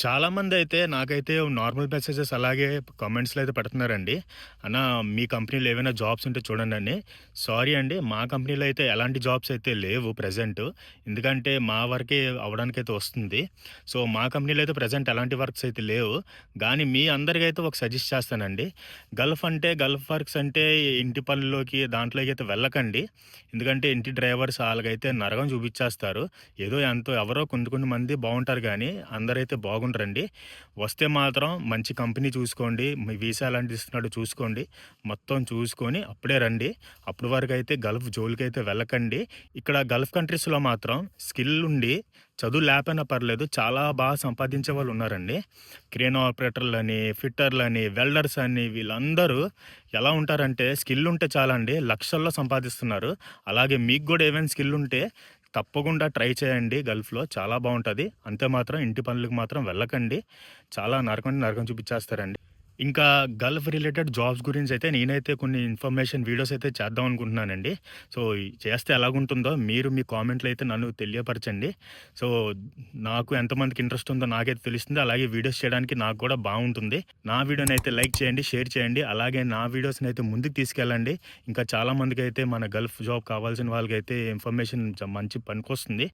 చాలామందైతే నాకైతే normal messages అలాగే కామెంట్స్‌లో అయితే పెడుతున్నారండి. అన్న మీ కంపెనీలో ఏవైనా జాబ్స్ ఉంటే చూడండని. సారీ అండి. మా కంపెనీలో అయితే ఎలాంటి జాబ్స్ అయితే లేవు ప్రెజెంటు. ఎందుకంటే మా వర్కే అవ్వడానికైతే వస్తుంది. సో, మా కంపెనీలో అయితే ప్రెజెంట్ ఎలాంటి వర్క్స్ అయితే లేవు. గానీ మీ అందరికైతే ఒక సజెస్ట్ చేస్తానండి. గల్ఫ్ వర్క్స్ అంటే ఇంటి పనుల్లోకి దాంట్లోకి అయితే వెళ్ళకండి. ఎందుకంటే ఇంటి డ్రైవర్స్ ఆళ్ళకైతే నరకం చూపిచ్చేస్తారు. ఏదో ఎంతో ఎవరో కొన్ని మంది బావుంటారు గానీ, అందరైతే బాగుండరండి. వస్తే మాత్రం మంచి కంపెనీ చూసుకోండి. మీ వీసా ఎలాంటిది ఇస్తున్నాడో చూసుకోండి. మొత్తం చూసుకొని అప్పుడే రండి. అప్పటి వరకైతే గల్ఫ్ జోలికైతే వెళ్ళకండి. ఇక్కడ గల్ఫ్ కంట్రీస్‌లో మాత్రం స్కిల్ ఉండి, చదువు లేకపోయినా పర్లేదు చాలా బాగా సంపాదించే వాళ్ళున్నారండి. క్రేన్ ఆపరేటర్లని, ఫిట్టర్లని, వెల్డర్స్ అని వీళ్ళందరూ ఎలా ఉంటారంటే స్కిల్ ఉంటే చాలండి లక్షల్లో సంపాదిస్తున్నారు. అలాగే మీకు గూడా ఏవైనా స్కిల్ ఉంటే తప్పకుండా ట్రై చేయండి గల్ఫ్‌లో చాలా బావుంటది. అంతే మాత్రం ఇంటి పనులకు మాత్రం వెళ్ళకండి. చాలా నరకం చూపిచ్చేస్తారండి. ఇంకా గల్ఫ్ రిలేటెడ్ జాబ్స్ గురించయితే నేనైతే కొన్ని ఇన్ఫర్మేషన్ వీడియోస్ అయితే చేద్దాం అనుకుంటున్నానండి. సో, చేస్తే ఎలాగుంటుందో మీరు మీ కామెంట్‌లో అయితే నన్ను తెలియపరచండి. సో, నాకు ఎంతమందికి ఇంట్రెస్ట్ ఉందో నాకైతే తెలుస్తుంది. అలాగే వీడియోస్ చేయడానికి నాకు కూడా బావుంటుంది. నా వీడియోనైతే లైక్ చేయండి, షేర్ చేయండి. అలాగే నా వీడియోస్‌నైతే ముందుకు తీసుకెళ్ళండి. ఇంకా చాలా మందికైతే మన గల్ఫ్ జాబ్ కావాల్సిన వాళ్ళకైతే ఇన్ఫర్మేషన్ మంచి పనికొస్తుంది.